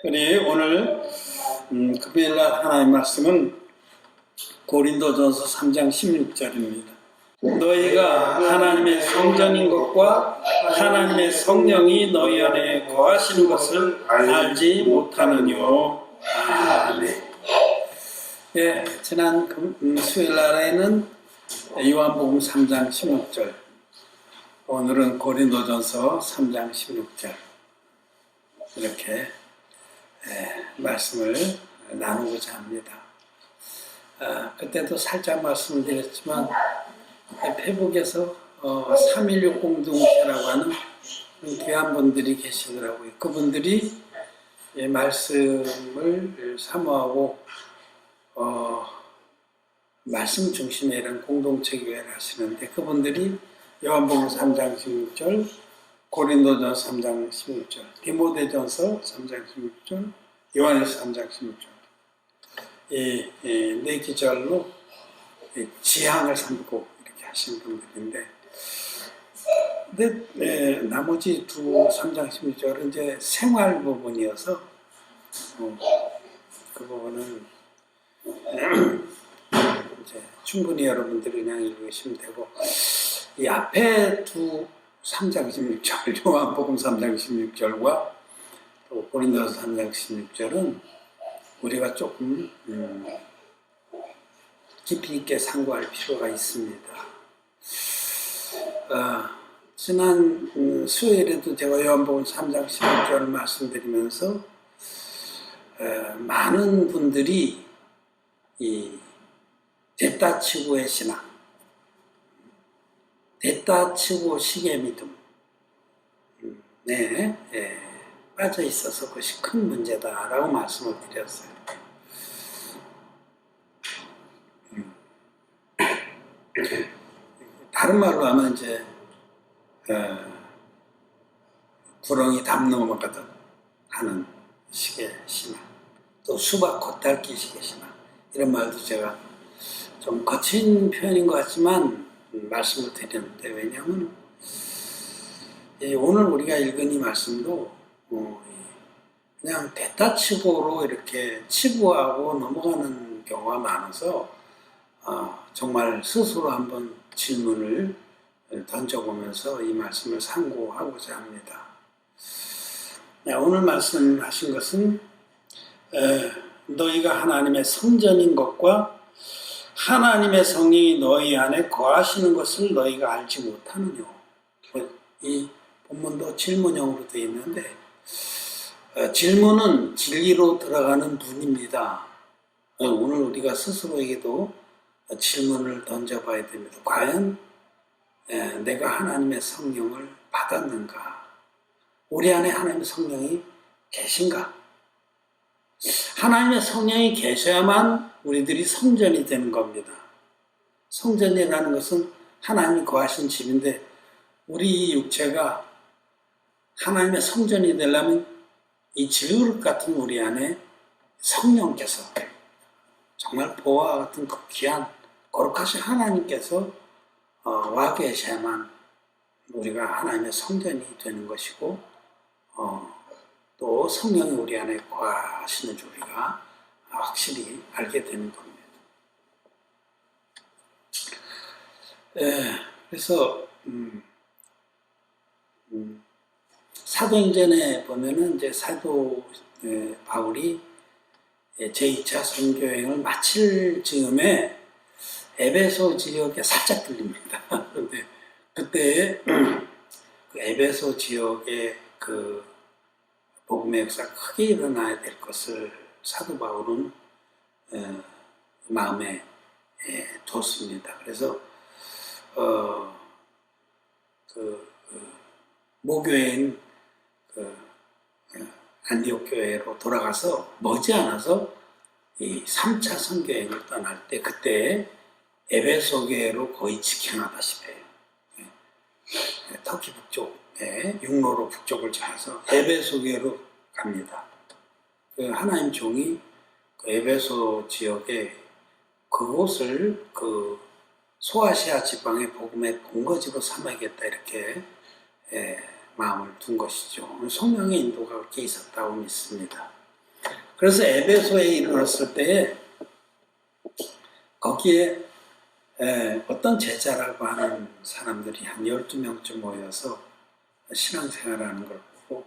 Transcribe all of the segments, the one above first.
우리 오늘 금요일날 하나님의 말씀은 고린도전서 3장 16절입니다. 너희가 하나님의 성전인 것과 하나님의 성령이 너희 안에 거하시는 것을 알지 못하느뇨. 아멘. 예, 지난 수요일날에는 요한복음 3장 16절, 오늘은 고린도전서 3장 16절 이렇게 말씀을 나누고자 합니다. 그때도 살짝 말씀을 드렸지만 페북에서 316 공동체라고 하는 귀한 분들이 계시더라고요. 그분들이 말씀을 사모하고 말씀 중심의 이런 공동체 교회를 하시는데, 그분들이 요한복음 3장 16절, 고린도전서 3장 16절, 디모데전서 3장 16절, 요한일서 3장 16절, 이 네 기절로 지향을 삼고 이렇게 하신 분들인데, 근데 나머지 3장 16절은 이제 생활 부분이어서 그 부분은 이제 충분히 여러분들이 그냥 읽으시면 되고, 이 앞에 3장 16절, 요한복음 3장 16절과 또 고린도서 3장 16절은 우리가 조금 깊이 있게 상고할 필요가 있습니다. 지난 수요일에도 제가 요한복음 3장 16절을 말씀드리면서 많은 분들이 이 됐다 치고의 신앙, 됐다 치고 식의 믿음, 빠져 있어서 그것이 큰 문제다라고 말씀을 드렸어요. 다른 말로 하면 이제 구렁이 담 넘어가듯 하는 식의 신앙, 또 수박 겉핥기 식의 신앙, 이런 말도 제가 좀 거친 표현인 것 같지만 말씀을 드렸는데, 왜냐하면 오늘 우리가 읽은 이 말씀도 그냥 됐다 치고로 이렇게 치부하고 넘어가는 경우가 많아서 정말 스스로 한번 질문을 던져보면서 이 말씀을 상고하고자 합니다. 오늘 말씀하신 것은 너희가 하나님의 성전인 것과 하나님의 성령이 너희 안에 거하시는 것을 너희가 알지 못하느뇨. 이 본문도 질문형으로 되어 있는데, 질문은 진리로 들어가는 문입니다. 오늘 우리가 스스로에게도 질문을 던져봐야 됩니다. 과연 내가 하나님의 성령을 받았는가? 우리 안에 하나님의 성령이 계신가? 하나님의 성령이 계셔야만 우리들이 성전이 되는 겁니다. 성전이라는 것은 하나님이 거하신 집인데, 우리 육체가 하나님의 성전이 되려면 이 질그릇 같은 우리 안에 성령께서, 정말 보화와 같은 그 귀한 거룩하신 하나님께서 와 계셔야만 우리가 하나님의 성전이 되는 것이고, 또 성령이 우리 안에 거하시는 줄 우리가 확실히 알게 되는 겁니다. 그래서 사도행전에 보면은 이제 사도 바울이 제2차 선교여행을 마칠 즈음에 에베소 지역에 살짝 들립니다. 그런데 그때 그 에베소 지역에 그 복음의 역사가 크게 일어나야 될 것을 사도 바울은 마음에 뒀습니다. 그래서 모교회인 안디옥 교회로 돌아가서 머지않아서 이 3차 선교행을 떠날 때, 그때 에베소 교회로 거의 직행하다시피 해요. 터키 북쪽에 육로로 북쪽을 지나서 에베소 교회로 갑니다. 그 하나님 종이 그 에베소 지역에 그곳을 그 소아시아 지방의 복음의 본거지로 삼아야겠다, 이렇게 마음을 둔 것이죠. 성령의 인도가 그렇게 있었다고 믿습니다. 그래서 에베소에 이르렀을 때에 거기에 어떤 제자라고 하는 사람들이 한 12명쯤 모여서 신앙생활하는 걸 보고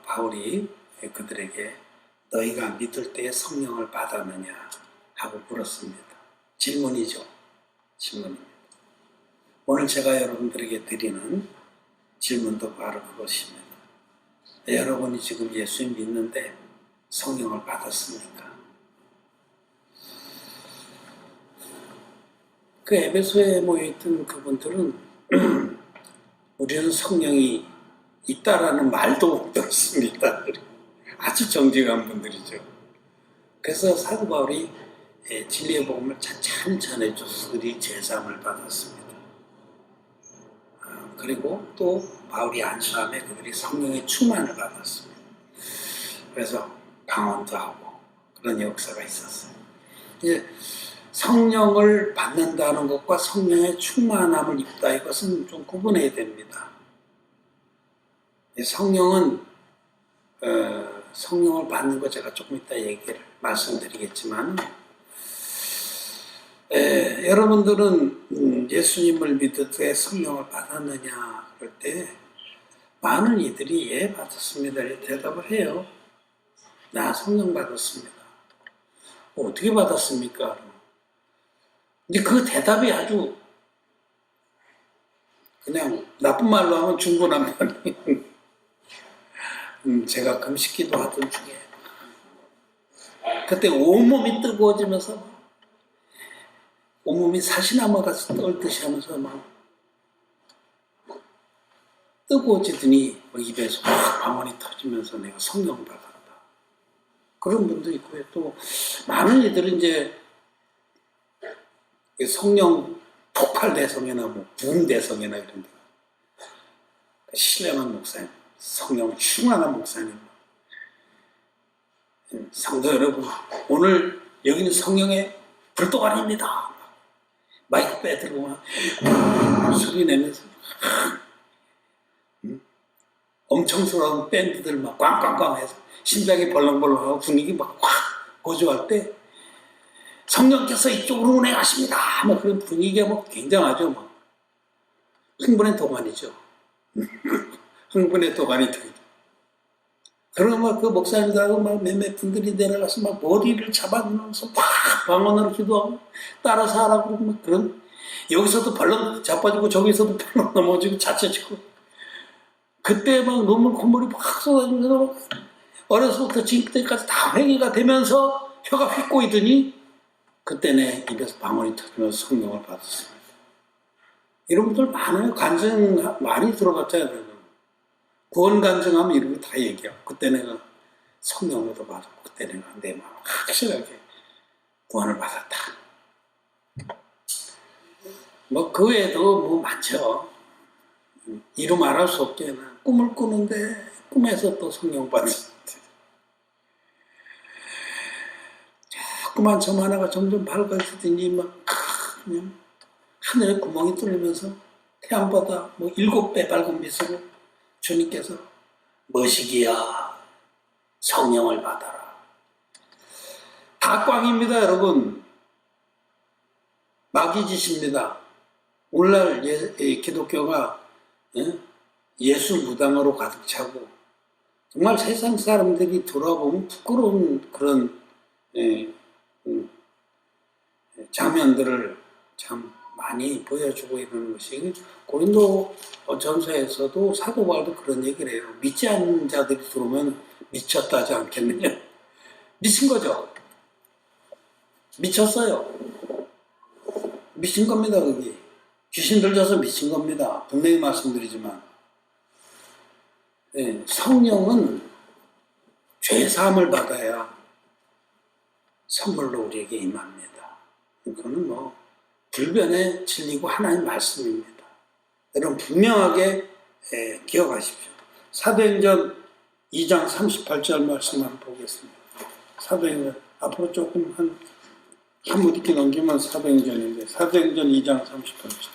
바울이 그들에게 너희가 믿을 때에 성령을 받았느냐 하고 물었습니다. 질문이죠. 질문입니다. 오늘 제가 여러분들에게 드리는 질문도 바로 그것입니다. 여러분이 지금 예수님 믿는데 성령을 받았습니까? 그 에베소에 모여있던 그분들은 우리는 성령이 있다라는 말도 못 들었습니다. 아주 정직한 분들이죠. 그래서 사도 바울이 진리의 복음을 찬찬히 전해줘서 그들이 제사함을 받았습니다. 그리고 또 바울이 안수함에 그들이 성령의 충만을 받았습니다. 그래서 강원도 하고 그런 역사가 있었어요. 이제 성령을 받는다는 것과 성령의 충만함을 입다 이것은 좀 구분해야 됩니다. 성령은 성령을 받는 거 제가 조금 이따 얘기를 말씀드리겠지만 여러분들은 예수님을 믿을 때 성령을 받았느냐 그럴 때 많은 이들이 예 받았습니다 대답을 해요. 나 성령 받았습니다. 어떻게 받았습니까? 이제 그 대답이 아주 그냥 나쁜 말로 하면 중구난방이 제가 금식기도 하던 중에 그때 온몸이 뜨거워지면서 온몸이 사시나무 같이 떨듯이 하면서 막 뜨거워지더니 입에서 막 방언이 터지면서 내가 성령 받았다. 그런 분도 있고요. 또 많은 이들은 이제 성령 폭발 대성이나 뭐 부흥 대성이나 이런 데 신령한 목사님, 성령 충만한 목사님, 성도 여러분, 오늘 여기는 성령의 불도가니입니다. 마이크 빼들고 막 소리 내면서 엄청스러운 밴드들 막 꽝꽝꽝 해서 심장이 벌렁벌렁하고 분위기 막 확 고조할 때 성령께서 이쪽으로 운행하십니다. 뭐 그런 분위기가 뭐 굉장하죠. 뭐. 흥분의 도가니죠. 흥분의 도가니 되죠. 그러면 막 그 목사님들하고 막 몇몇 분들이 내려가서 막 머리를 잡아놓으면서 막 방언으로 기도하고 따라서 하라고 막 그런 여기서도 벌렁 자빠지고 저기서도 벌렁 넘어지고 자체지고 그때 막 눈물 콧물이 확 쏟아지면서 막 어려서부터 지금까지 다 회개가 되면서 혀가 휙 꼬이더니 그때 내 입에서 방언이 터지면서 성령을 받았습니다. 이런 분들 많아요. 간증 많이 들어봤잖아요. 구원 간증하면 이런 거 다 얘기하고 그때 내가 성령으로 받았고 그때 내가 내 마음 확실하게 구원을 받았다. 뭐 그 외에도 뭐 많죠. 이루 말할 수 없게 꿈을 꾸는데 꿈에서 또 성령 받았습니다. 자꾸만 점 하나가 점점 밝아지더니 막 그냥 하늘에 구멍이 뚫리면서 태양보다 뭐 7배 밝은 빛으로 주님께서 머시기야 성령을 받아라. 다 꽝입니다 여러분. 마귀짓입니다. 오늘날 기독교가 예수 무당으로 가득 차고 정말 세상 사람들이 돌아보면 부끄러운 그런 장면들을 참 많이 보여주고 이러는 것이 고린도 전서에서도 사도 바울도 그런 얘기를 해요. 믿지 않는 자들이 들어오면 미쳤다 하지 않겠느냐. 미친 거죠. 미쳤어요. 미친 겁니다. 그게 귀신 들려서 미친 겁니다. 분명히 말씀드리지만 성령은 죄사함을 받아야 선물로 우리에게 임합니다. 그거는 뭐 불변의 진리고 하나님 말씀입니다. 여러분 분명하게 기억하십시오. 사도행전 2장 38절 말씀 한번 보겠습니다. 사도행전 앞으로 조금 한 무디께 넘기면 사도행전인데 사도행전 2장 38절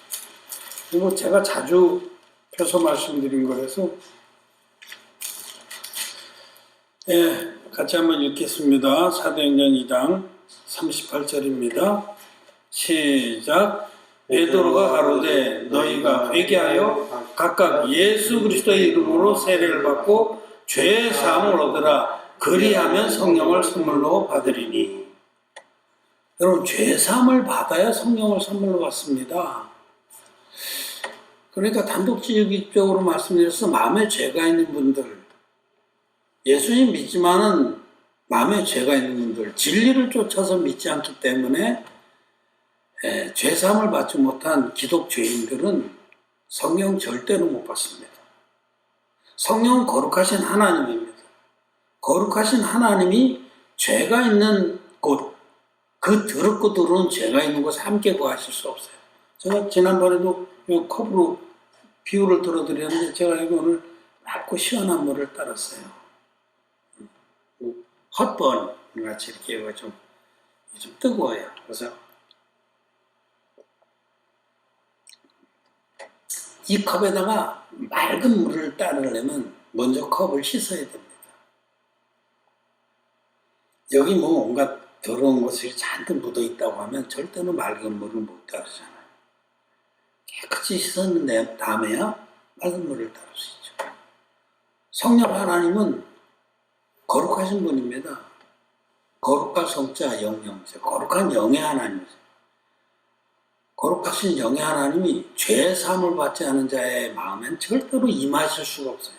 그리고 제가 자주 펴서 말씀드린 거라서 같이 한번 읽겠습니다. 사도행전 2장 38절입니다. 시작. 베드로가 가로되 너희가 회개하여 각각 예수 그리스도의 이름으로 세례를 받고 죄 사함을 얻으라. 그리하면 성령을 선물로 받으리니. 여러분, 죄 사함을 받아야 성령을 선물로 받습니다. 그러니까 단독적으로 말씀드려서 마음에 죄가 있는 분들, 예수님 믿지만은 마음에 죄가 있는 분들, 진리를 쫓아서 믿지 않기 때문에 죄 사함을 받지 못한 기독죄인들은 성령 절대로 못 받습니다. 성령은 거룩하신 하나님입니다. 거룩하신 하나님이 죄가 있는 곳, 그 더럽고 더러운 죄가 있는 곳에 함께 거하실 수 없어요. 제가 지난번에도 이 컵으로 비유를 들어드렸는데 제가 여기 오늘 맑고 시원한 물을 따랐어요. 헛번 같이 이렇게 좀 뜨거워요. 그래서 이 컵에다가 맑은 물을 따르려면 먼저 컵을 씻어야 됩니다. 여기 뭐 온갖 더러운 것이 잔뜩 묻어 있다고 하면 절대로 맑은 물을 못 따르잖아요. 깨끗이 씻은 다음에야 맑은 물을 따를 수 있죠. 성령 하나님은 거룩하신 분입니다. 거룩한 성자 영영자, 거룩한 영의 하나님이죠. 거룩하신 영의 하나님이 죄 사함을 받지 않은 자의 마음엔 절대로 임하실 수가 없어요.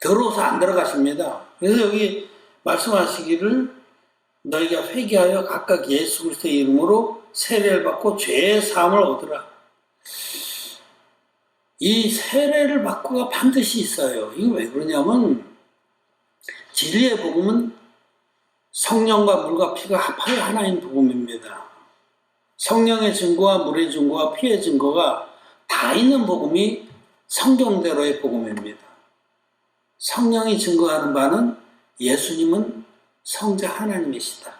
더러워서 안 들어가십니다. 그래서 여기 말씀하시기를 너희가 회개하여 각각 예수 그리스도의 이름으로 세례를 받고 죄 사함을 얻으라. 이 세례를 받고가 반드시 있어요. 이거 왜 그러냐면 진리의 복음은 성령과 물과 피가 합하여 하나인 복음입니다. 성령의 증거와 물의 증거와 피의 증거가 다 있는 복음이 성경대로의 복음입니다. 성령이 증거하는 바는 예수님은 성자 하나님이시다.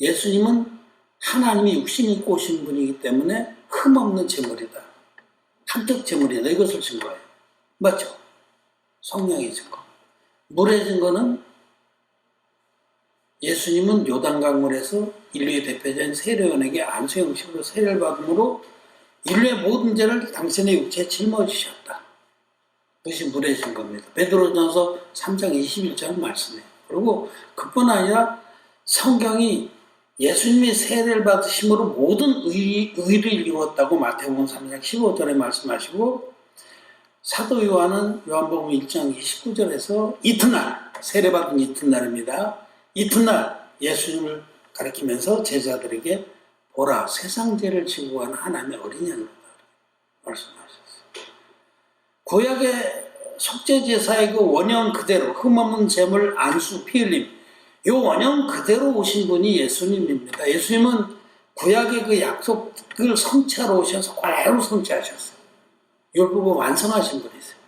예수님은 하나님이 육신이 있고 오신 분이기 때문에 흠없는 제물이다. 합격 제물이다. 이것을 증거해요. 맞죠? 성령의 증거. 물의 증거는 예수님은 요단강물에서 인류의 대표자인 세례요한에게 안수 형식으로 세례를 받음으로 인류의 모든 죄를 당신의 육체에 짊어지셨다. 그것이 물의 증거입니다. 베드로전서 3장 21절 말씀이에요. 그리고 그뿐 아니라 성경이 예수님이 세례를 받으심으로 모든 의를 이루었다고 마태복음 3장 15절에 말씀하시고 사도 요한은 요한복음 1장 29절에서 이튿날, 세례받은 이튿날입니다. 이튿날 예수님을 가리키면서 제자들에게 보라 세상 죄를 지고 가는 하나님의 어린 양이다 말씀하셨어요. 구약의 속죄제사의 그 원형 그대로 흠없는 제물 안수 피 흘림 이 원형 그대로 오신 분이 예수님입니다. 예수님은 구약의 그 약속을 성취하러 오셔서 그대로 성취하셨어요. 율법을 완성하신 분이세요.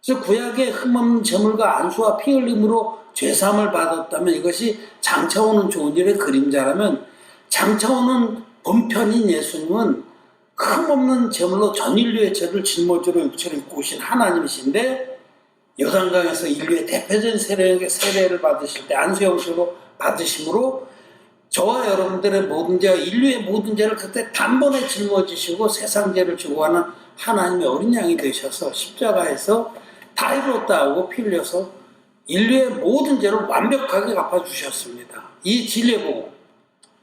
그래서 구약의 흠없는 제물과 안수와 피 흘림으로 죄사함을 받았다면 이것이 장차 오는 좋은 일의 그림자라면 장차 오는 본편인 예수님은 흠없는 제물로 전 인류의 죄를 짊어지러 육체를 입고 오신 하나님이신데 요단강에서 인류의 대표적인 세례를 받으실 때 안수 형식으로 받으심으로 저와 여러분들의 모든 죄와 인류의 모든 죄를 그때 단번에 짊어지시고 세상 죄를 지고 가는 하나님의 어린 양이 되셔서 십자가에서 다 이루었다 하고 피 흘려서 인류의 모든 죄를 완벽하게 갚아주셨습니다. 이 진리의 복음,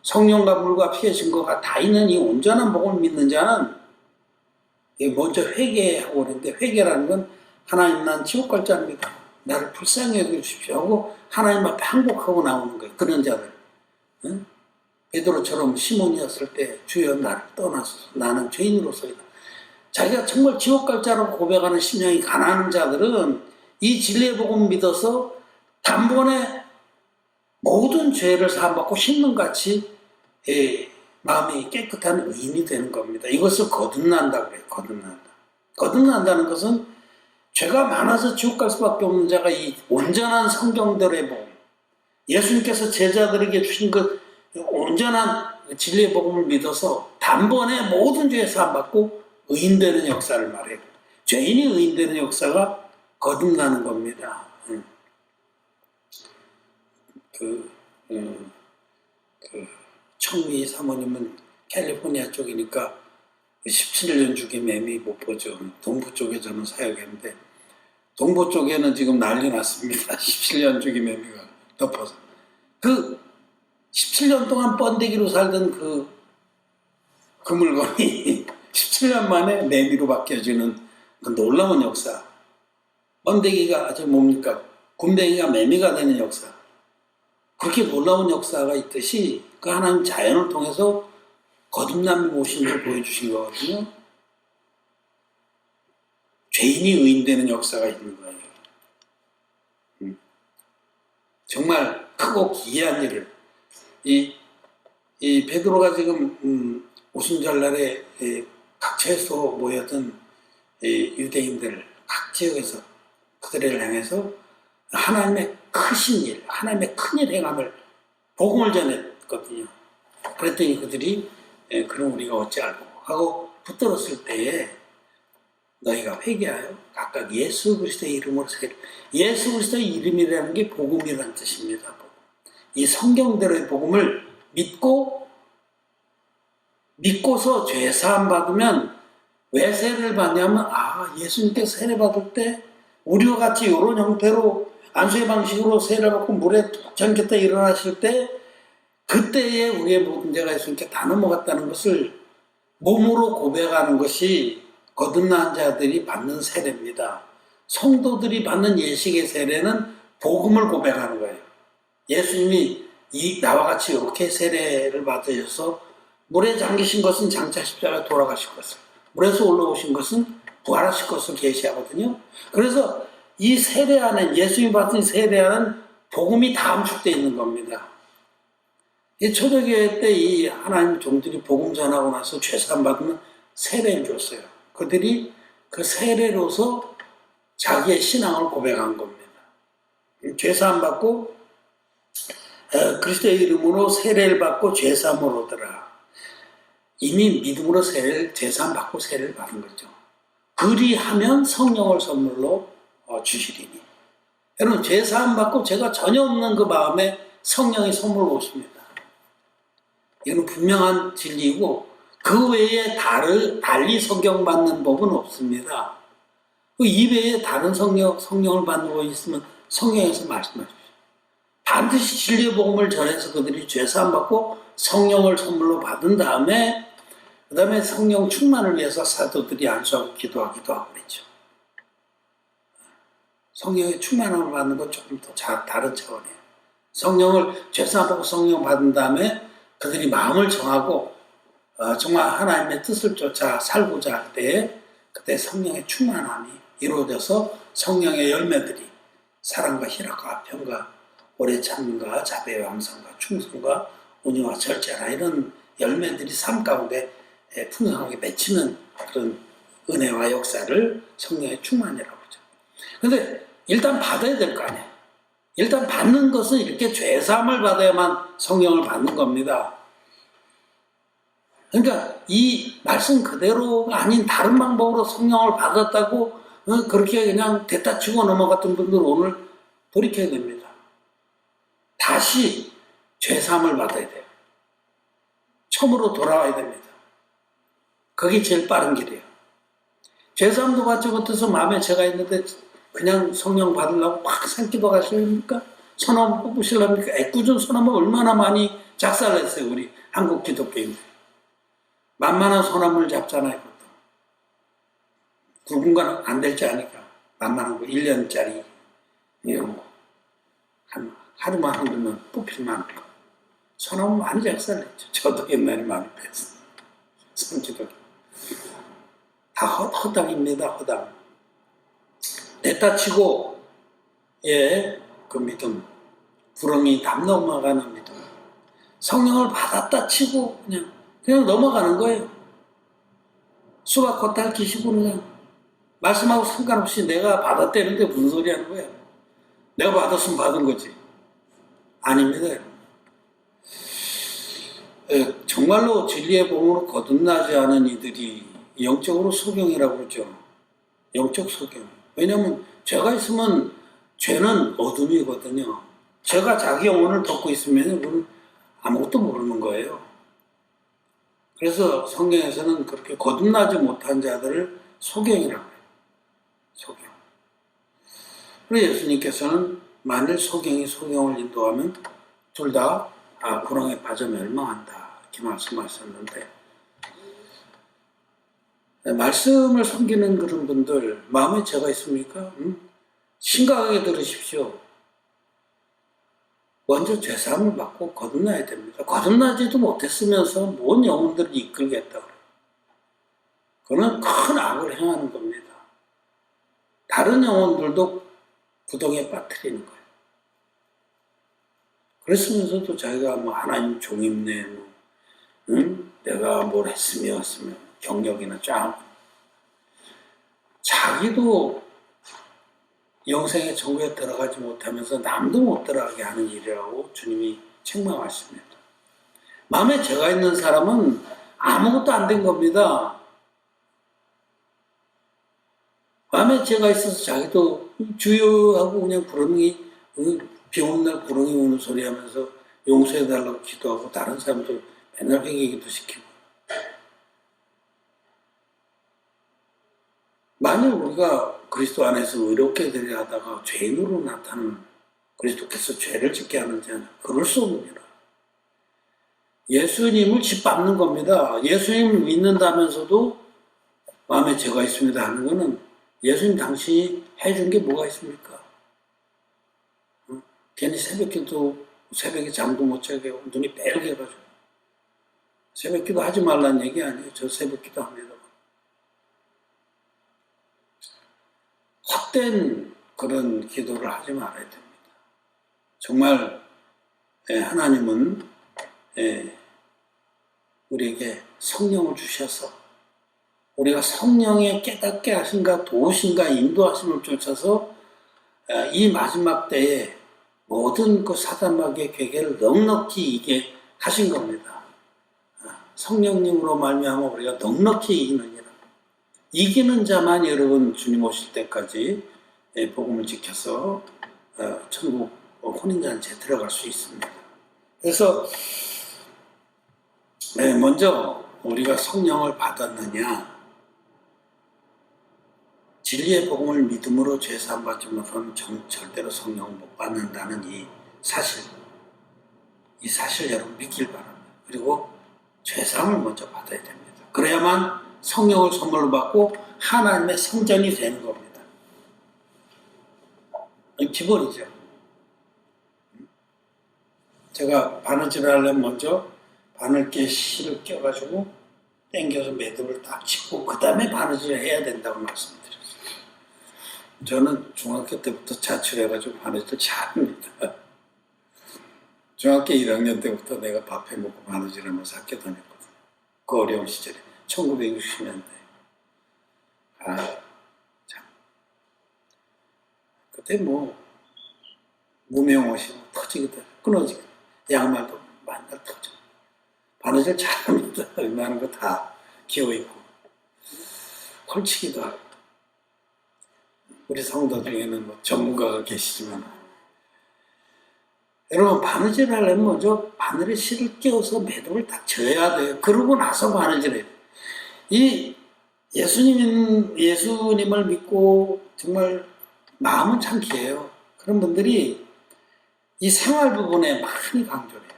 성령과 물과 피의 증거가 다 있는 이 온전한 복음을 믿는 자는 먼저 회개하고 그러는데 회개라는 건 하나님 난 지옥 갈 자입니다. 나를 불쌍히 여겨주십시오 하고 하나님 앞에 항복하고 나오는 거예요. 그런 자들. 응? 베드로처럼 시몬이었을 때 주여 나를 떠나서 나는 죄인으로서이다. 자기가 정말 지옥 갈 자라고 고백하는 심령이 가난한 자들은 이 진리의 복음 믿어서 단번에 모든 죄를 사함받고 신문같이 마음이 깨끗한 의인이 되는 겁니다. 이것을 거듭난다 그래요. 거듭난다. 거듭난다는 것은 죄가 많아서 지옥 갈 수밖에 없는 자가 이 온전한 성경대로의 복음, 예수님께서 제자들에게 주신 그 온전한 진리의 복음을 믿어서 단번에 모든 죄 사함받고 의인되는 역사를 말해요. 죄인이 의인되는 역사가 거듭나는 겁니다. 그, 그 청미 사모님은 캘리포니아 쪽이니까 17년 주기 매미 못 보죠. 동부 쪽에 저는 사역했는데 동부 쪽에는 지금 난리 났습니다. 17년 주기 매미가 덮어서. 그 17년 동안 번데기로 살던 그 물건이 17년 만에 매미로 바뀌어지는 그 놀라운 역사. 번데기가 뭡니까? 굼벵이가 매미가 되는 역사. 그렇게 놀라운 역사가 있듯이 그 하나님 자연을 통해서 거듭남의 모신을 보여주신 거거든요. 죄인이 의인되는 역사가 있는 거예요. 정말 크고 기이한 일을 이 베드로가 지금 오순절날에 각 채소 모였던 유대인들 각 지역에서 그들을 향해서 하나님의 크신 일, 하나님의 큰일 행함을 복음을 전했거든요. 그랬더니 그들이 그럼 우리가 어찌할꼬 하고 붙들었을 때에 너희가 회개하여 각각 예수 그리스도의 이름으로 세례. 예수 그리스도의 이름이라는 게 복음이라는 뜻입니다. 이 성경대로의 복음을 믿고서 죄사함 받으면 왜 세례를 받냐면 예수님께 세례 받을 때 우리와 같이 이런 형태로 안수의 방식으로 세례를 받고 물에 툭 잠겼다 일어나실 때 그때에 우리의 문제가 예수님께 다 넘어갔다는 것을 몸으로 고백하는 것이 거듭난 자들이 받는 세례입니다. 성도들이 받는 예식의 세례는 복음을 고백하는 거예요. 예수님이 나와 같이 이렇게 세례를 받으셔서 물에 잠기신 것은 장차 십자가에 돌아가실 것을, 물에서 올라오신 것은 부활하실 것을 계시하거든요. 그래서 이 세례 안에, 예수님이 받은 세례 안은 복음이 다 함축되어 있는 겁니다. 이 초대교회 때 이 하나님 종들이 복음 전하고 나서 죄사함 받으면 세례를 줬어요. 그들이 그 세례로서 자기의 신앙을 고백한 겁니다. 죄사함 받고 그리스도의 이름으로 세례를 받고 죄사함을 얻으라. 이미 믿음으로 죄사함 받고 세례를 받은 거죠. 그리하면 성령을 선물로 주시리니. 여러분 죄사함 받고 죄가 전혀 없는 그 마음에 성령이 선물로 오십니다. 이건 분명한 진리이고 그 외에 달리 성경 받는 법은 없습니다. 그 이외에 다른 성령을 받는 법이 있으면 성경에서 말씀해 주십시오. 반드시 진리의 복음을 전해서 그들이 죄사함 받고 성령을 선물로 받은 다음에 그 다음에 성령 충만을 위해서 사도들이 안수하고 기도하기도 하고 그랬죠. 성령의 충만함을 받는 건 조금 더 다른 차원이에요. 성령을 죄사함 받고 성령 받은 다음에 그들이 마음을 정하고 정말 하나님의 뜻을 쫓아 살고자 할 때에 그때 성령의 충만함이 이루어져서 성령의 열매들이 사랑과 희락과 평과 오래 참음과 자비와 양성과 충성과 온유와 절제라 이런 열매들이 삶 가운데 풍성하게 맺히는 그런 은혜와 역사를 성령의 충만이라고 하죠. 그런데 일단 받아야 될 거 아니에요. 일단 받는 것은 이렇게 죄사함을 받아야만 성령을 받는 겁니다. 그러니까 이 말씀 그대로가 아닌 다른 방법으로 성령을 받았다고 그렇게 그냥 대타 치고 넘어갔던 분들 오늘 돌이켜야 됩니다. 다시 죄사함을 받아야 돼요. 처음으로 돌아와야 됩니다. 그게 제일 빠른 길이에요. 죄사함도 받지 못해서 마음에 죄가 있는데 그냥 성령 받으려고 막 산기도 가시렵니까? 소나무 뽑으시렵니까? 애꿎은 소나무 얼마나 많이 작살냈어요. 우리 한국 기독교인들. 만만한 소나무를 잡잖아요. 보통. 굵은 건 안 될지 아니까. 만만한 거 1년짜리 이런 거. 하루만 흔들면 뽑힐 만한 거. 소나무 많이 작살냈죠. 저도 옛날에 많이 뺐어요. 성지독. 다 허당입니다. 허당. 냈다 치고 그 믿음. 구렁이 담 넘어가는 믿음. 성령을 받았다 치고 그냥 넘어가는 거예요. 수박 겉핥기 식으로 그냥 말씀하고 상관없이 내가 받았다는데 무슨 소리 하는 거예요. 내가 받았으면 받은 거지. 아닙니다. 정말로 진리의 복음으로 거듭나지 않은 이들이 영적으로 소경이라고 그러죠. 영적 소경. 왜냐하면 죄가 있으면 죄는 어둠이거든요. 제가 자기 영혼을 덮고 있으면 그건 아무것도 모르는 거예요. 그래서 성경에서는 그렇게 거듭나지 못한 자들을 소경이라고 해요. 소경. 그래서 예수님께서는 만일 소경이 소경을 인도하면 둘 다 구렁에 빠져 멸망한다. 이렇게 말씀하셨는데, 말씀을 섬기는 그런 분들 마음에 죄가 있습니까? 심각하게 들으십시오. 먼저 죄사함을 받고 거듭나야 됩니다. 거듭나지도 못했으면서 뭔 영혼들을 이끌겠다. 그거는 큰 악을 행하는 겁니다. 다른 영혼들도 구덩이에 빠뜨리는 거예요. 그랬으면서도 자기가 뭐 하나님 종입네, 내가 뭘 했으면 경력이나 쫙. 자기도 영생의 천국에 들어가지 못하면서 남도 못 들어가게 하는 일이라고 주님이 책망하십니다. 마음에 죄가 있는 사람은 아무것도 안 된 겁니다. 마음에 죄가 있어서 자기도 주여하고 그냥 구렁이, 비 오는 날 구렁이 우는 소리 하면서 용서해달라고 기도하고 다른 사람들 맨날 회개기도 시키고. 만일 우리가 그리스도 안에서 의롭게 되려 하다가 죄인으로 나타나는 그리스도께서 죄를 짓게 하는 자는 그럴 수 없습니다. 예수님을 짓밟는 겁니다. 예수님을 믿는다면서도 마음에 죄가 있습니다 하는 거는 예수님 당신이 해준 게 뭐가 있습니까? 괜히 새벽에 잠도 못 자게 하고 눈이 빼르게가지고 새벽기도 하지 말라는 얘기 아니에요. 저 새벽기도 합니다. 헛된 그런 기도를 하지 말아야 됩니다. 정말 하나님은 우리에게 성령을 주셔서 우리가 성령의 깨닫게 하신가 도우신가 인도하심을 쫓아서 이 마지막 때에 모든 그 사단마귀의 괴계를 넉넉히 이기게 하신 겁니다. 성령님으로 말미암아 우리가 넉넉히 이기느니라. 이기는 자만 여러분 주님 오실 때까지 복음을 지켜서 천국 혼인잔치에 들어갈 수 있습니다. 그래서 먼저 우리가 성령을 받았느냐, 진리의 복음을 믿음으로 죄사함 받지 못하면 절대로 성령을 못 받는다는 이 사실 여러분 믿길 바랍니다. 그리고 죄사함을 먼저 받아야 됩니다. 그래야만 성령을 선물로 받고 하나님의 성전이 되는 겁니다. 기본이죠. 제가 바느질을 하려면 먼저 바늘깨 실을 껴가지고 당겨서 매듭을 딱 짚고 그 다음에 바느질을 해야 된다고 말씀드렸어요. 저는 중학교 때부터 자취해가지고 바느질을 잘합니다. 중학교 1학년 때부터 내가 밥해 먹고 바느질하면서 학교 다녔거든요. 그 어려운 시절에 1960년대. 참. 그때 무명옷이 터지거든. 끊어지거든. 양말도 만날 터져. 바느질 잘합니다. 웬만한 거 다 기어있고. 홀치기도 하고. 우리 성도 중에는 전문가가 계시지만. 여러분, 바느질 하려면 먼저 바늘에 실을 끼워서 매듭을 딱 져야 돼요. 그러고 나서 바느질해요. 이 예수님을 믿고 정말 마음은 참 귀해요. 그런 분들이 이 생활 부분에 많이 강조해요.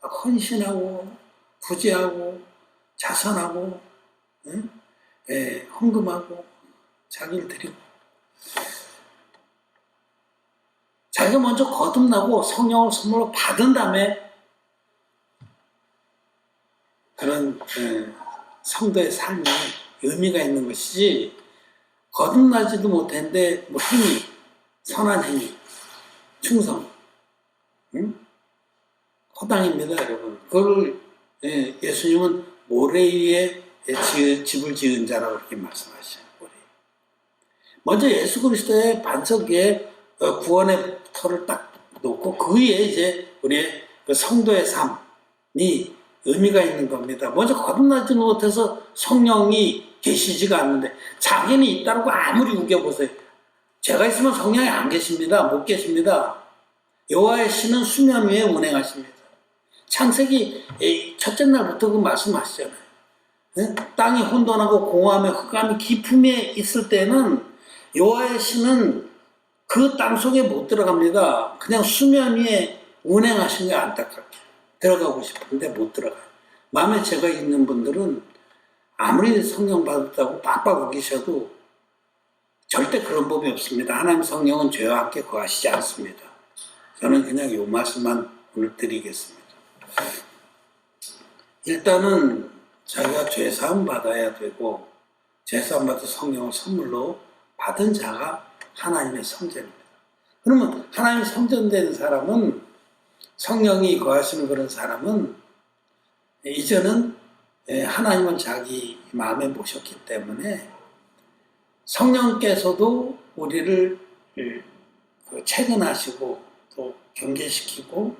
헌신하고 구제하고 자선하고 헌금하고 자기를 드리고 자기가 먼저 거듭나고 성령을 선물로 받은 다음에 그런 성도의 삶에 의미가 있는 것이지 거듭나지도 못했는데 행위, 선한 행위, 충성, 허당입니다, 여러분. 그걸 예수님은 모래 위에 집을 지은 자라고 그렇게 말씀하셔요. 먼저 예수 그리스도의 반석 위에 구원의 터를 딱 놓고 그 위에 이제 우리의 그 성도의 삶이 의미가 있는 겁니다. 먼저 거듭나지 못해서 성령이 계시지가 않는데 자기는 있다고 아무리 우겨보세요. 제가 있으면 성령이 안 계십니다. 못 계십니다. 여호와의 신은 수면 위에 운행하십니다. 창세기 첫째 날부터 그 말씀하시잖아요. 네? 땅이 혼돈하고 공허하며 흑암이 깊음에 있을 때는 여호와의 신은 그 땅 속에 못 들어갑니다. 그냥 수면 위에 운행하시는 게 안타깝게 들어가고 싶은데 못 들어가요. 마음에 죄가 있는 분들은 아무리 성령 받았다고 빡빡 우기셔도 절대 그런 법이 없습니다. 하나님 성령은 죄와 함께 거하시지 않습니다. 저는 그냥 이 말씀만 오늘 드리겠습니다. 일단은 자기가 죄사함 받아야 되고 죄사함 받은 성령을 선물로 받은 자가 하나님의 성전입니다. 그러면 하나님의 성전된 사람은 성령이 거하시는 그런 사람은 이제는 하나님은 자기 마음에 모셨기 때문에 성령께서도 우리를 체근하시고 또 경계시키고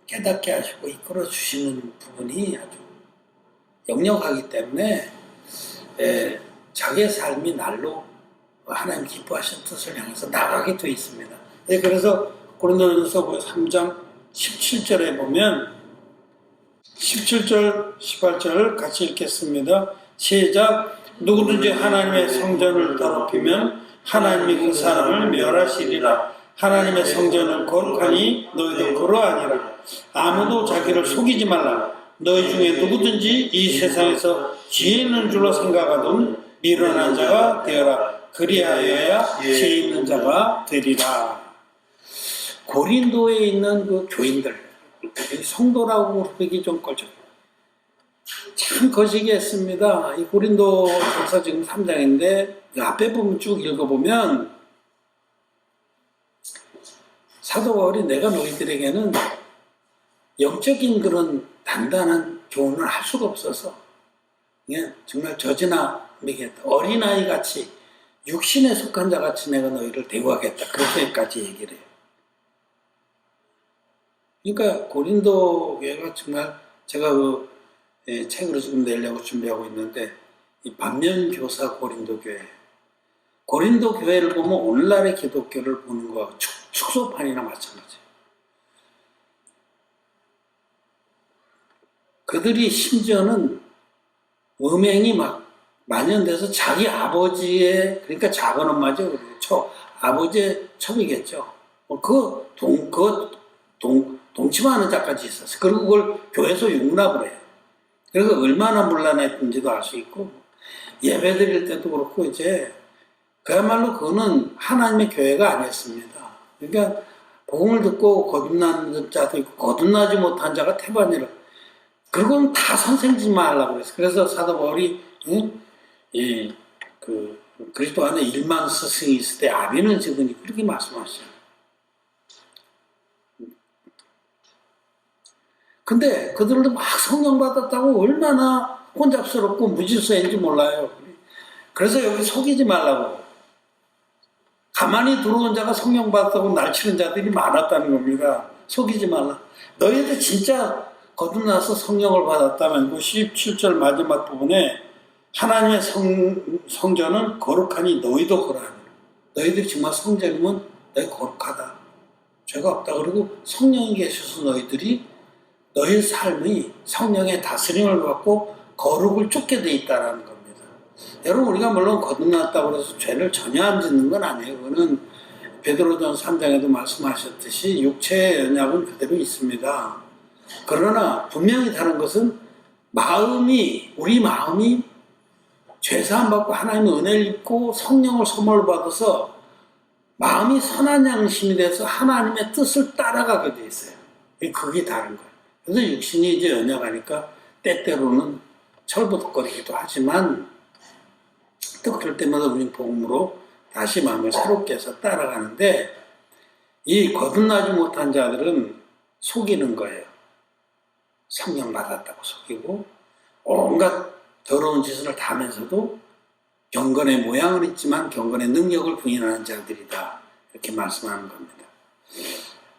깨닫게 하시고 이끌어 주시는 부분이 아주 역력하기 때문에 자기의 삶이 날로 하나님 기뻐하시는 뜻을 향해서 나가게 되어 있습니다. 그래서 고린도전서 3장 17절에 보면 17절, 18절 같이 읽겠습니다. 시작. 누구든지 하나님의 성전을 더럽히면 하나님이 그 사람을 멸하시리라. 하나님의 성전을 거룩하니 너희도 그러하니라. 아무도 자기를 속이지 말라. 너희 중에 누구든지 이 세상에서 지혜 있는 줄로 생각하던 미련한 자가 되어라. 그리하여야 지혜 있는 자가 되리라. 고린도에 있는 그 교인들, 성도라고 부르기 좀 껄쩍해요. 참 거시기했습니다. 이 고린도전서 지금 3장인데 앞에 보면 쭉 읽어보면 사도 바울이 내가 너희들에게는 영적인 그런 단단한 교훈을 할 수가 없어서 그냥 정말 저지나 미겠다. 어린아이 같이 육신에 속한 자 같이 내가 너희를 대우하겠다. 그렇게까지 얘기를 해요. 그러니까 고린도 교회가 정말 제가 그 책으로 지금 내려고 준비하고 있는데 이 반면교사 고린도 교회. 고린도 교회를 보면 오늘날의 기독교를 보는 거하고 축소판이나 마찬가지예요. 그들이 심지어는 음행이 막 만연돼서 자기 아버지의, 그러니까 작은 엄마죠. 아버지의 첩이겠죠. 동침하는 자까지 있었어요. 그리고 그걸 교회에서 용납을 해요. 그래서 얼마나 문란했는지도 알 수 있고, 예배 드릴 때도 그렇고, 이제, 그야말로 그거는 하나님의 교회가 아니었습니다. 그러니까, 복음을 듣고 거듭난 자도 있고, 거듭나지 못한 자가 태반이라. 그건 다 선생짓만 하려고 그랬어요. 그래서 사도 바울이, 그리스도 안에 1만 스승이 있을 때 아비는 적으니 그렇게 말씀하셨어요. 근데 그들도 막 성령 받았다고 얼마나 혼잡스럽고 무질서인지 몰라요. 그래서 여기 속이지 말라고. 가만히 들어온 자가 성령 받았다고 날치는 자들이 많았다는 겁니다. 속이지 말라. 너희들 진짜 거듭나서 성령을 받았다면 그 17절 마지막 부분에 하나님의 성전은 거룩하니 너희도 그러하니. 너희들이 정말 성전이면 너희 거룩하다. 죄가 없다. 그리고 성령이 계셔서 너희 삶이 성령의 다스림을 받고 거룩을 쫓게 돼 있다는 겁니다. 여러분, 우리가 물론 거듭났다고 해서 죄를 전혀 안 짓는 건 아니에요. 그거는 베드로전서 3장에도 말씀하셨듯이 육체의 연약은 그대로 있습니다. 그러나 분명히 다른 것은 우리 마음이 죄사함 받고 하나님의 은혜를 입고 성령을 선물 받아서 마음이 선한 양심이 돼서 하나님의 뜻을 따라가게 돼 있어요. 그게 다른 거예요. 그래서 육신이 이제 연약하니까 때때로는 철부덕거리기도 하지만 또 그럴 때마다 우리는 복음으로 다시 마음을 새롭게 해서 따라가는데 이 거듭나지 못한 자들은 속이는 거예요. 성령 받았다고 속이고 온갖 더러운 짓을 다 하면서도 경건의 모양은 있지만 경건의 능력을 부인하는 자들이다. 이렇게 말씀하는 겁니다.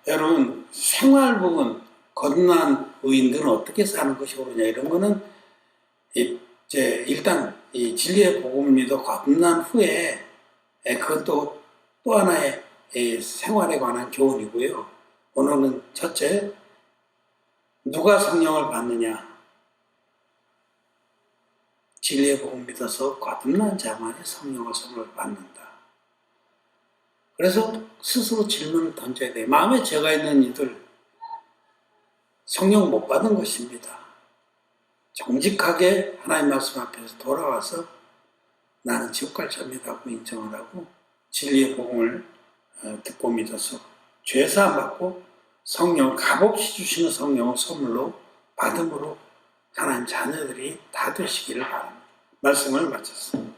여러분, 생활 부분, 거듭난 의인들은 어떻게 사는 것이 옳으냐 이런 거는 일단 이 진리의 복음을 믿어 거듭난 후에 그것도 또 하나의 생활에 관한 교훈이고요. 오늘은 첫째, 누가 성령을 받느냐? 진리의 복음 믿어서 거듭난 자만이 성령의 선물을 받는다. 그래서 스스로 질문을 던져야 돼요. 마음에 죄가 있는 이들 성령 못 받은 것입니다. 정직하게 하나님 말씀 앞에서 돌아와서 나는 지옥 갈 자입니다고 인정을 하고 진리의 복음을 듣고 믿어서 죄사함 받고 성령 값없이 주시는 성령을 선물로 받음으로 하나님 자녀들이 다 되시기를 바랍니다. 말씀을 마쳤습니다.